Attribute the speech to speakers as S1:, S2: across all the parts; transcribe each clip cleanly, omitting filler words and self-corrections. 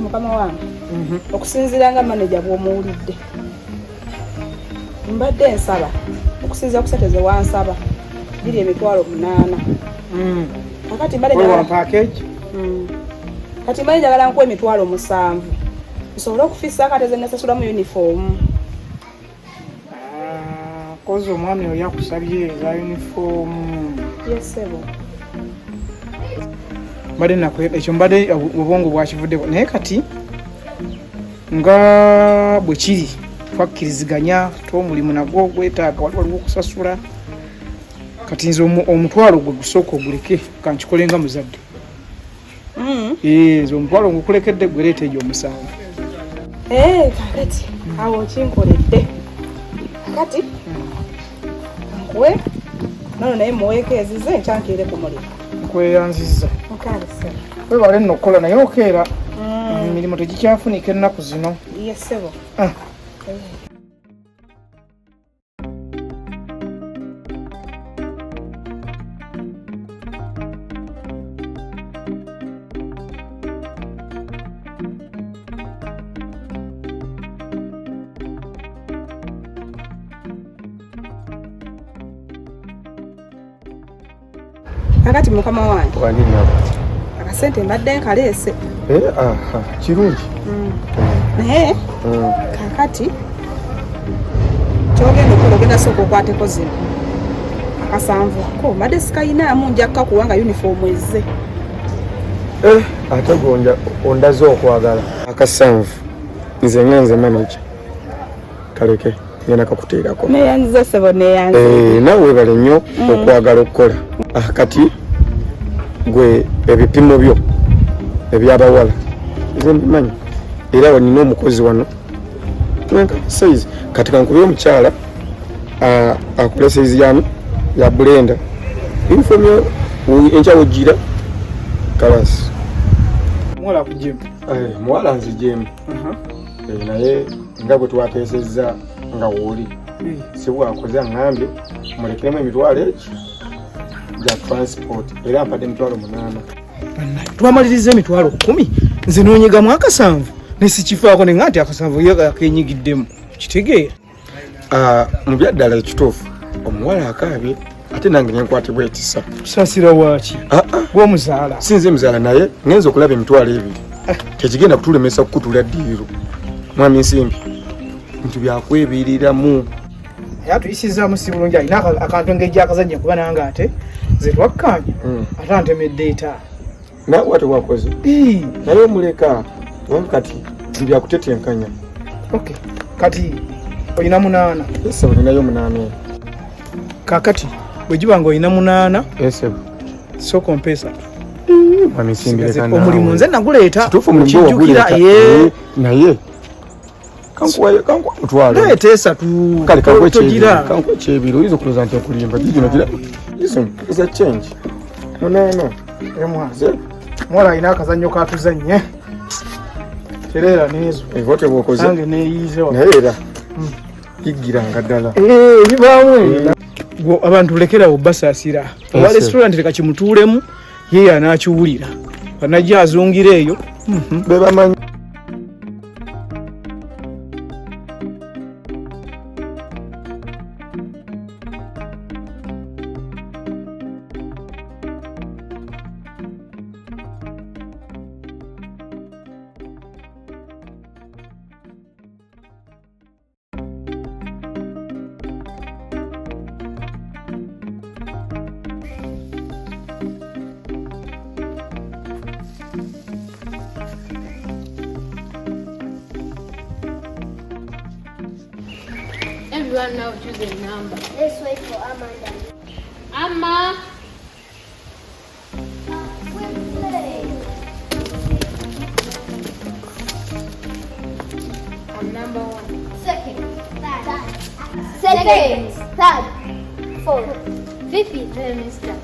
S1: mukama wange okusinziira nga manager bw'omuwulidde mbadde nsaba okusinziira ku sente ze wansaba biri emitwalo 8 kakati kati mbadde njagala nkuwa emitwalo 7 nsobole okufisa akate ze nasasulamu uniform.
S2: Kozi omwami oyo yakusabye za uniform.
S1: Yes sebo.
S2: Mbadde nakweta ekyo mbadde obwongo bwakivuddeko naye kati nga bwe kiri twakkiriziganya omulimu nagwo gwetaaga waliwo okusasula kati nze omutwalo gwe gusooka oguleke kankikole nga muzadde. Nze omutwalo ngukulekedde gwe leeta egyo 7.
S1: Kakati awo kinkoledde kakati nkuwe nono naye muweeko ezize nkyankiire ku mulimu
S2: nkweyanzizza
S1: nkalese
S2: webale nno okukola naye okeera emirimu tegikyafunika ennaku zino.
S1: Yesebo. Kakati mukama wange akasente mbadde nkaleese.
S3: Kirungi.
S1: Naye kakati kyogenda sooka okwateko zino akasanvu ko mbadde sikayinaamu njakka kuwanga uniform ezze.
S3: Ate ondaze okwagala akasanvu nze ngenze manager kaleke ngenda kakuteerako.
S1: Neyanziza sebo neyanziza.
S3: Nawe webale nnyo okwagala okukola. Kati gwe ebipimo byo ebyabawala nze mbimanyi era wanina omukozi wano wenka size kati kankubye omukyala akula size ya blender uniform yo enkyawo gira kalas
S2: mwala ku gym.
S3: Mwala nzi gym. Naye nga bwe twateesezza nga wooli sibwakoze ngambye mulekiremu emitwalo eki ja transport era mpadde emitwalo 8.
S2: Twamaliriza emitwalo 10 nze noonyigamu akasanvu nesikifaako ne nganti akasanvu yakenyigiddemu kitegeera.
S3: Mu byaddala ekituufu omuwala akaabye ate nange nenkwatibwa ekisa.
S2: Kusasira waaki gw'omuzaala
S3: sinze muzaala naye ngenza okulaba emitwalo 2 tekigenda kutulemesa kukutula ddiiro mwami nsimbi nti byakwebiriramu.
S2: Tuyisizaamu si bulungi alina akantu engeri akazajja kuba nange ate ze twakkanya ate antemedde etaala
S3: nawe ate wakoze naye omuleka wange kati byakutetenkanya.
S2: Kati olina 8.
S3: Ese olinayo 8.
S2: Kakati bwe giba nga olina 8 sooka ompeesa
S3: mwami nsimbi leka nawe
S2: omulimu nze naguleeta
S3: kituufu omulimu waguleta naye kankuwa mutwalo
S2: leeta 3
S3: kale kankuwa ekyebiro oyinza okulooza nti okulimba gino gira is a change. No.
S2: Mwala alina akazannyo katuzannye tereera neezo
S3: evote bwokoze
S2: nange neeyize
S3: naye era yigiranga ddala
S2: bibaamu abantu lekerawo basaasira owa restaurant leka kimutuulemu ye anaakiwulira banajja azungira eyo
S3: bebamanyi.
S4: Everyone now choose a number.
S5: Let's wait for Amanda.
S4: Amma! I'm number 1.
S5: Second. Third. Fourth.
S4: Fifth. Mister.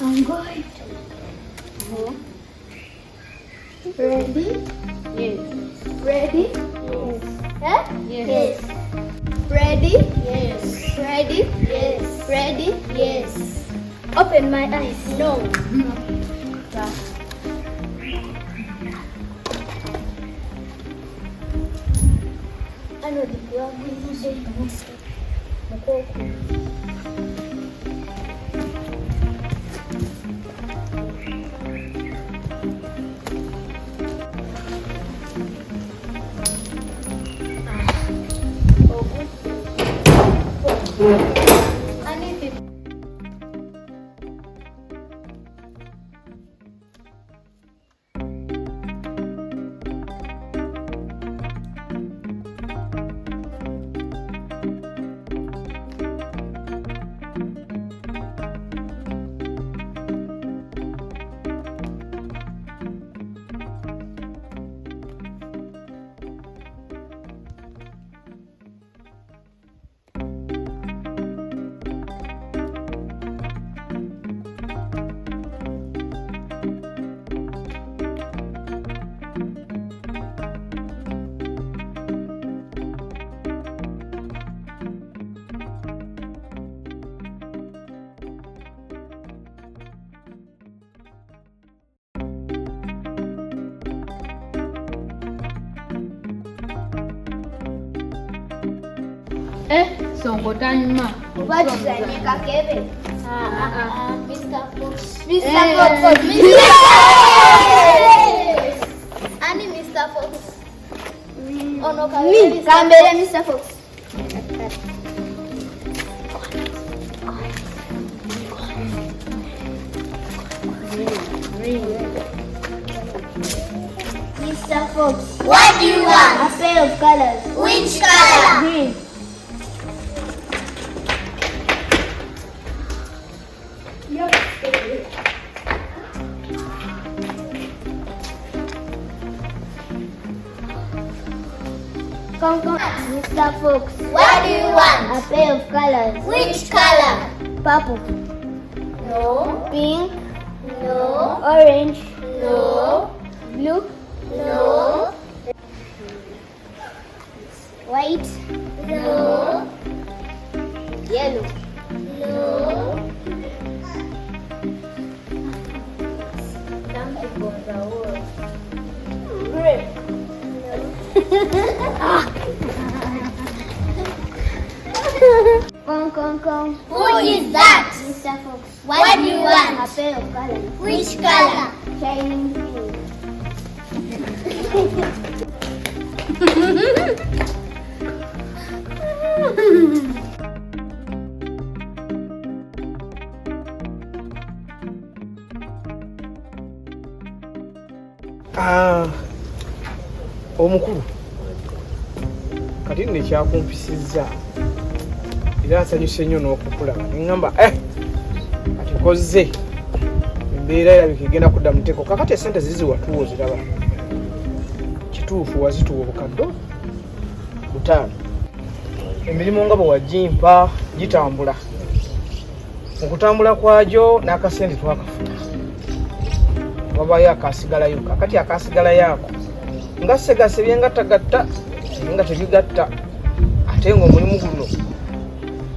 S5: I'm going. Ready?
S4: Yes.
S5: Ready?
S4: Yes.
S5: Huh?
S4: Yes.
S5: Ready?
S4: Yes.
S5: Ready?
S4: Yes.
S5: Ready?
S4: Yes.
S5: Open my eyes.
S4: No.
S5: I know the girl who is I need it.
S4: Songotanyuma.
S5: What is that? Kevin. Mr. Fox. Mr.
S4: Hey.
S5: Fox. Yes! Ani Mr. Fox. Oh no, Kevin. Kambere Mr. Fox. Mr. Fox. What do you want? A pair of colors. Which color? Green. Come, Mr. Fox. What do you want? A pair of colors. Which color? Purple. No. Pink. No. Orange. No. Blue. No. White. No. Yellow. No. Some people are green. Come. Who is that? Mr. Fox. What do you want? A pair of colors. Which color? Shining pink.
S2: Omukulu kati nne kyakumpisizza era nsanyuse nnyo n'okukulaba neŋŋamba kati kozze embeera erabika egenda kudda mu nteeko kakati esente ziziwatuwo ziraba kituufu wazituwa obukadde 5 emirimu nga bwe wagimpa gitambula mu kutambula kwagyo n'akasente twakafuna wabayo akasigalayo kakati akasigalayo ako nga segase byengattagatta nga tebigatta ate ng'omulimu guno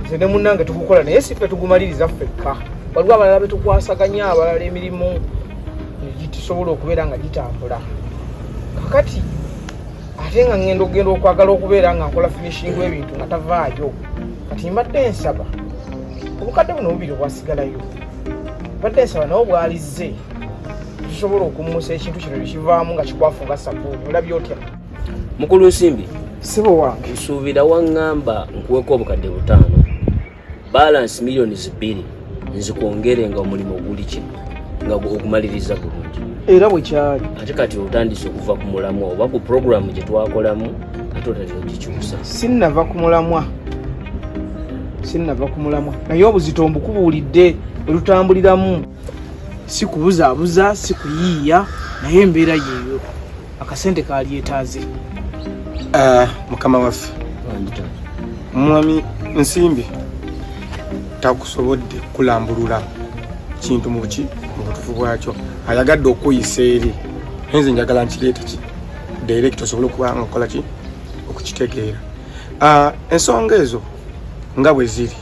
S2: nze ne munnange tugukola naye si ffe tugumaliriza ffekka waliwo abalala betukwasaganya abalala emirimu negitusobola okubeera nga gitambula kakati ate nga ngenda okwagala okubeera nga nkola finishing w'ebintu nga tavaayo kati mbadde nsaba obukadde buno bubiri obwasigalayo mbadde nsaba nawe bwalizze tusobola okumusa ekintu kino nekivaamu nga kikwafu nga sabbuuni olabye otya
S6: Mukulu Nsimbi
S2: sibo wange
S6: nsuubira waŋŋamba nkuweko obukadde 5 balance millions 2 nzikongere nga omulimu guli kino nga okumaliriza bulungi
S2: era bwe kyali
S6: ate kati otandise okuva ku mulamwa oba ku programu gye twakolamu ate otandika ogikyusa.
S2: sinnava ku mulamwa naye obuzito mbukubuulidde bwe tutambuliramu si kubuzaabuza si kuyiiya naye embeera yeeyo akasente kalyetaaze.
S3: Mukama waffe mwami Nsimbi takusobodde kulambulula kintu mu butuufu bwakyo, ayagadde okuyisa eri nze njagala nkireete ki direct osobole okuba nga okola ki okukitegeera. Ensonga ezo nga bwe ziri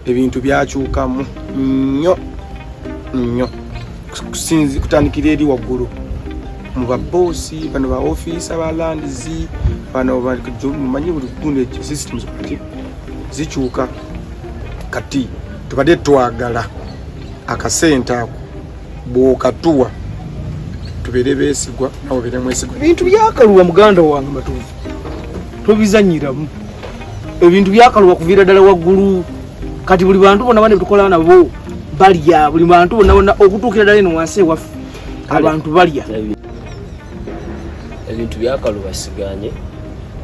S3: ebintu byakyukamu nnyo kutandikira eri waggulu mu baboosi bano ba ofiisa ba landizi bano manyi buli gundi systems zikyuka. Kati tubadde twagala akasente ako bw'okatuwa tubeere beesigwa nawe beere mwesigwa.
S2: Ebintu byakaluwa muganda wange matuufu tobizanyiramu. Ebintu byakaluwa kuviira ddala waggulu. Kati buli bantu bonna bane tukola nabo balya, buli bantu bonna okutuukira ddala eno wansi ewaffe abantu balya.
S6: Ebintu byakaluwa siganye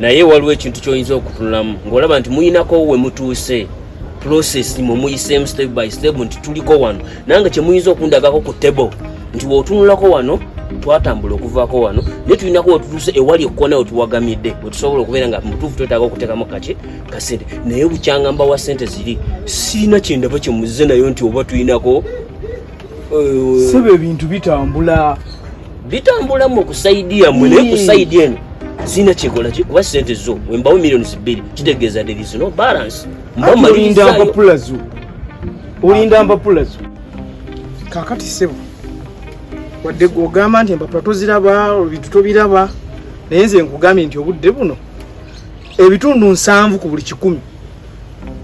S6: naye waliwo ekintu ky'oyinza okutunulamu ng'olaba nti muyinako we mutuuse process mwe muyiseemu step by step nti tuliko wano nange kye muyinza okundagako ku table nti w'otunulako wano twatambula okuvaako wano naye tulinako wetutuuse ewali ekkona wetuwagamidde wetusobola okubeera nga mutuufu twetaaga okuteekamu kasente naye bukyangamba wa sente ziri sirina kyendaba kye muzze nayo nti oba tulinako
S2: sebe ebintu
S6: bitambula mu kusaidia mwe naye kusaidia eno sina kyekola ki kuba sente zo wembawo millions 2 kitegeeza there is no balance.
S2: Olinda mpapula zo kakati sebo wadde ogamba nti empapula toziraba ebintu tobiraba naye nze nkugambye nti obudde buno ebitundu 7 ku buli 100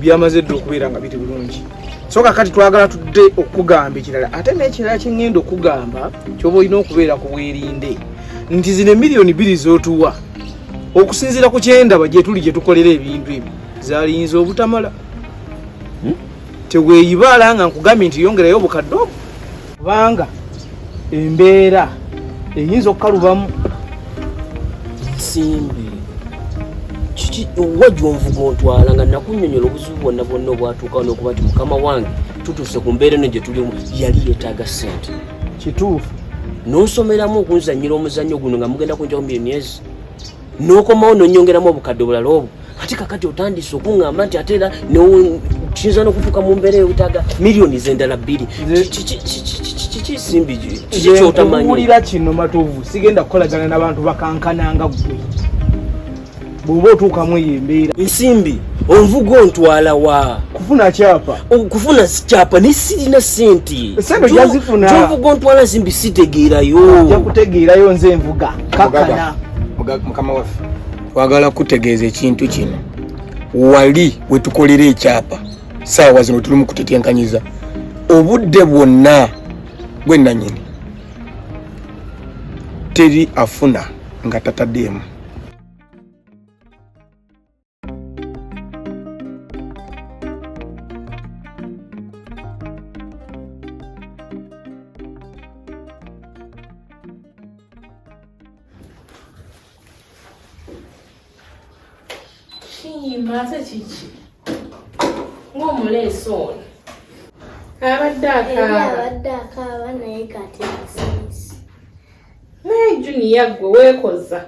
S2: byamaze dde okubeera nga biri bulungi. So kakati twagala tudde okugamba ekirala ate n'ekirala kyengenda okugamba kyoba olina okubeera ku bwerinde nti zino miliyoni 2 z'otuwa okusinziira ku kyendaba gye tuli gye tukolera ebintu ebyo zaaliyinza obutamala. Teweeyibaala nga nkugambye nti yongerayo obukadde obwo kubanga embeera eyinza okukalubamu.
S6: Nsimbi kiki wajja onvuga ontwala nga nakunnyonnyola obuzibu bwonna bwonna obwatuukawo n'okuba nti mukama wange tutuuse ku mbeera eno gye tulimu yali yeetaaga ssente
S2: kituufu
S6: n'onsomeramu okunzannyira omuzannyo guno nga mugenda kunjawo myezi n'okomawo n'onnyongeramu obukadde obulala obwo ate kakati otandise okuŋŋamba nti ate era kiyinza n'okutuuka mu mbeera ey'obutaaga miliyoni z'endala 2. Kiki Simbi kiki kyotamanyi?
S2: Owulira kino matuufu sigenda kukolagana n'abantu bakankananga ggwe bw'oba otuukamu eyo embeera.
S6: Nsimbi onvuga ontwala wa
S2: kufuna kyapa
S6: kufuna kyapa ne sirina sente
S2: sente gyazifuna
S6: kyonvuga ontwala Nsimbi sitegeerayo
S2: ja kutegeerayo nze envuga kakana.
S3: Mukama waffe twagala kutegeeza ekintu kino wali we tukolera ekyapa saawa zino tuli mu kutetenkanyiza obudde bwonna gwe nannyini teri afuna nga tataddeemu.
S7: Maze kiki ng'omuleesi ono abadde akaaba
S5: naye kati asinisi
S7: naye Junior ggwe weekoza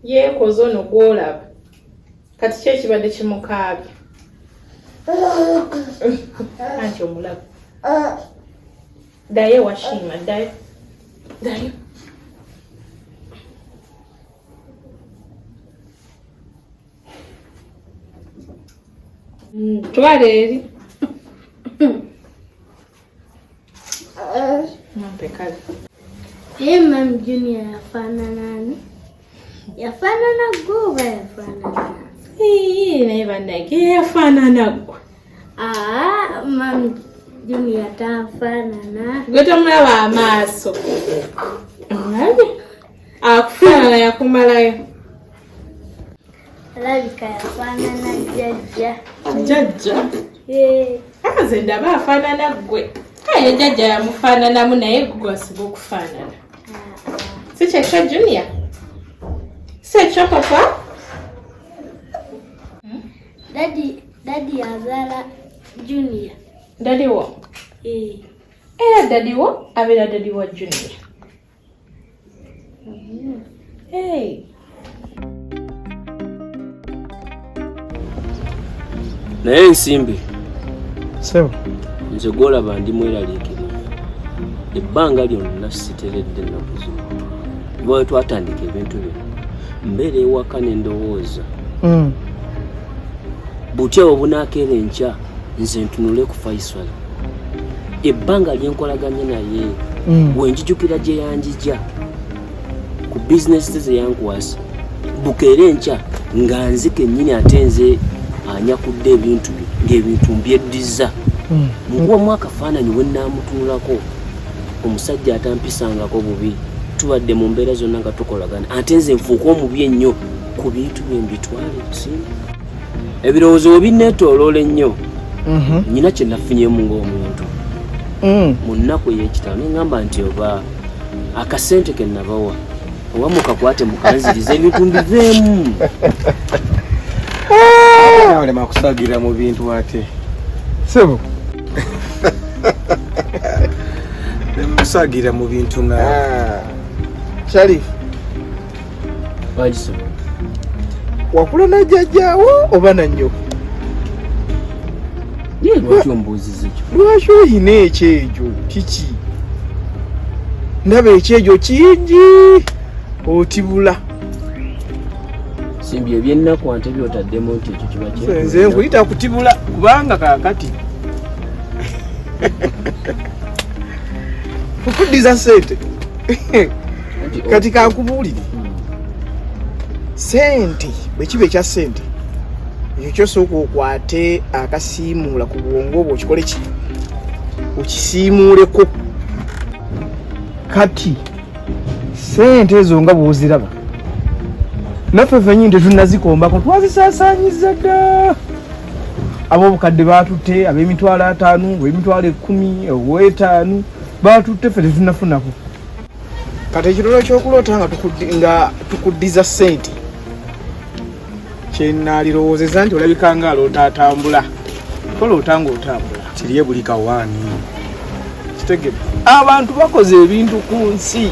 S7: yeekoza ono gw'olaba kati ki ekibadde kimukaabya anti omulaba ddayo washiima ddayo twala eri nampekale
S5: naye Mami Junior yafaanana ggwe oba yafaanana
S7: naye bannange yafaanana ggwe
S5: Mami Junior tanfaanana
S7: gwe tomulaba amaaso olabye akufaanana yakumalayo
S5: alabika yafaanana jjajja
S7: nze ndaba afaanana ggwe Aye jjajja yamufaananamu naye gwasiba okufaanana. Si kyekyo Junior? Si ekyo papa?
S5: Daddy azaala Junior.
S7: Daddy wo? Era daddy wo abeera daddy wa Junior. Hey.
S6: Naye Nsimbi.
S2: Sebo.
S6: Nze gwolaba ndi mweraliikirivu. Ebbanga lyonna siteredde ennaku zino. Bwe twatandika ebintu bino. Mbeera ewaka n'endowooza. Butya obunakeera enkya nze ntunule ku Faisal. Ebbanga lyenkolaganye naye bwe njijukira gye yanjija ku bizinesi ze yankwasa. Bukeera enkya nga nze kennyini ate nze anyakudde ebintu bye ng'ebintu mbyeddiza. Mukuwamu akafaananyi we nnaamutuulako omusajja atampisangako bubi. Tubadde mu mbeera zonna nga tukolagana ate nze nfuuka omubi ennyo ku bintu bye mbitwale Nsimbi. Ebirowoozo bwe binneetooloola ennyo nnyina kye nafunyeemu ng'omuntu mu nnaku ey'ekitaano ne ngamba nti oba akasente ke nabawa oba mukakwate mukanziriza ebintu mbiveemu.
S3: Olema kusagira mu bintu ate.
S2: Sebo.
S3: Musagira mu bintu na.
S2: Sharif.
S6: Bajiso.
S2: Wakula na jjajjaawo oba na nnyo?
S6: Ye lwaki ombuuziza ekyo?
S2: Lwaki oyina ekyejo kiki? Ndaba ekyejo kingi otibula.
S6: Simbi ebyennaku ante byotaddemu nti ekyo kiba kye.
S2: Nze nkuyita kutibula kubanga kaakati kukuddiza ssente. Kati kankubuulire ssente bwe kiba ekya ssente ekyo kyosooka okwate akasiimuula ku bwongo bwo okikole ki okisiimuuleko. Kati ssente ezo nga bw'oziraba naffe ffennyini tetunnazikombako twazisaasaanyiza dda. Ab'obukadde baatutte, ab'emitwalo 5, ab'emitwalo 10, ow'ettaano baatutte ffe tetunnafunako. Kati ekirolo ky'okuloota nga tukuddiza ssente kye nnaalirowoozeza nti olabika nga aloota atambula. Toloota ng'otambula.
S3: Kiriye buli kawaani.
S2: Kitegedde. Abantu bakoze ebintu ku nsi.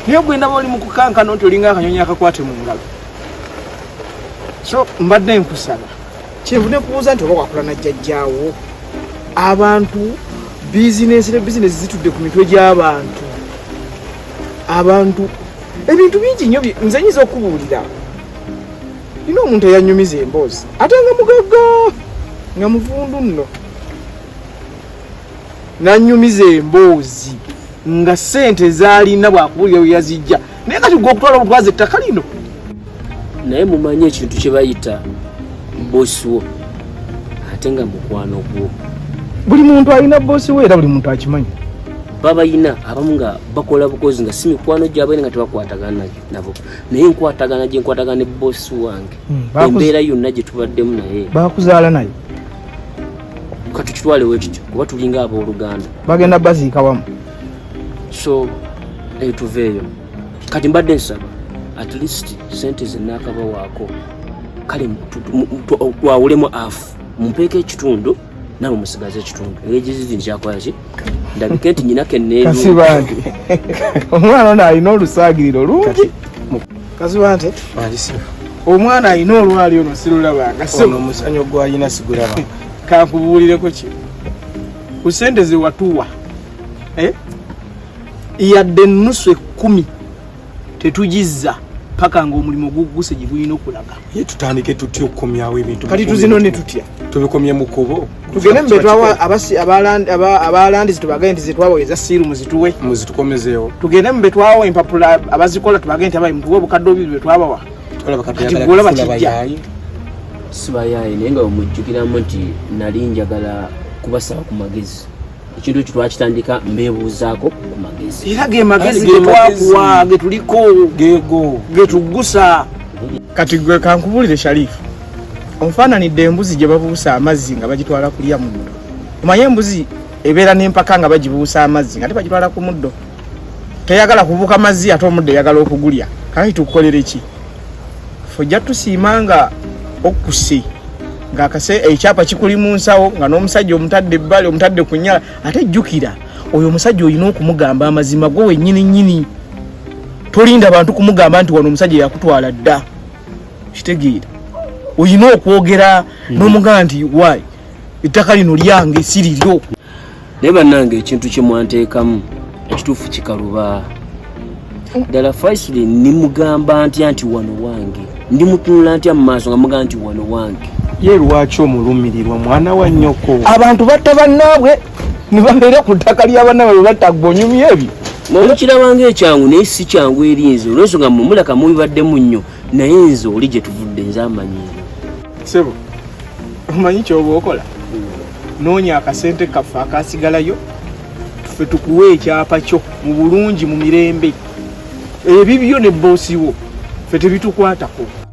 S2: Naye gwe ndaba oli mu kukankana nti olinga akanyonyi akakwate mu ngalo. So mbadde nkusaba kyenvune kubuuza nti oba wakula na jjajjaawo. Abantu bizinesi zitudde ku mitwe gy'abantu. Abantu ebintu bingi nnyo nze nyiza okubuulira. Nina omuntu eyanyumiza emboozi ate nga mugagga nga muvundu nno. Nanyumiza emboozi nga ssente zaalina bwakubuulira we yazijja naye kati gwe okutwala obutwaza ettaka lino.
S6: Naye mumanyi ekintu kye bayita boosi wo ate nga mukwano gwo.
S2: Buli muntu alina boosi we era buli muntu akimanyi.
S6: Babayina abamu nga bakola bukozi nga si mikwano gyabwe nga tebakwatagana nabo. Naye nkwatagana gye nkwatagana ne boosi wange. Embeera yonna gye tubaddemu naye.
S2: Bakuzaala naye.
S6: Kati kitwale wekityo kuba tulinga abooluganda.
S2: Bagenda baziika wamu.
S6: So tuveeyo. Kati mbadde nsaba at least sente ze naakabawaako kale twawulemu afu mumpeeko ekitundu nawe musigaze ekitundu. Egezizi nkyakola ki ndabika nti nyinako enneeru.
S2: Kasiba nti omwana ono alina olusaagiriro lungi. Kasiba nti omwana alina olwali ono sirulabanga.
S3: Ono omusanyo gw'alina sigulaba.
S2: Kankubuulireko ki ku ssente ze watuwa yadde ennusu 10 tetugizza paka ng'omulimu gugguse gye gulina okulaga.
S3: Ye tutandike tutya okukomyawo ebintu.
S2: Kati tuzino ne tutya
S3: tubikomye mu kkubo.
S2: Tugende mbe twawa abalandizi tubagende nti zetwawa eza siiru muzituwe
S3: muzitukomezeewo.
S2: Tugende mbe twawa empapula abazikola tubagende nti abayi mutuwe obukadde obubiri bwe twabawa. Olaba kijja
S6: sibayaayi naye nga bwemujjukiramu nti nali njagala kubasaba ku magezi. Ekintu ekyo twakitandika mbeebuuzaako ku magezi.
S2: Era ge magezi ge twakuwa ge tuliko
S3: geego
S2: ge tuggusa. Kati gwe kankubuulire Sharifu onfaananidde embuzi gye babuusa amazzi nga bagitwala kulya mu muddo. Omanye embuzi ebeera n'empaka nga bagibuusa amazzi nga tebagitwala ku muddo teyagala kubuuka mazzi ate omuddo eyagala okugulya kale tukukolere ki fojja tusiima nga okuse ng'akase ekyapa kikuli mu nsawo nga n'omusajja omutadde ebbali omutadde ku nnyala ate jjukira oyo omusajja olina okumugamba amazima gwe wennyini tolinda bantu kumugamba nti wano omusajja yakutwala dda kitegeera olina okwogera n'omugamba nti wayi ettaka lino lyange si liryo
S6: naye bannange ekintu kye mwanteekamu ekituufu kikaluba ddala faisuli nimugamba ntya nti wano wange ndimutunula ntya mu maaso nga mugamba nti wano wange
S3: ye lwaki omulumirirwa mwana wa nnyoko
S2: abantu batta bannaabwe ne babeera ku ttaka lya bannaabwe batta ggonyumi ebyo
S6: nomukirabanga ekyangu naye si kyangu erinze olwensonga mumulaka mubibaddemu nnyo naye nze oli gye tuvudde nze amanyiiro
S2: sebo omanyi kyoba okola noonya akasente kaffe akasigalayo ffe tukuwa ekyapa kyo mu bulungi mu mirembe ebibyo ne boosi wo ffe tebitukwatako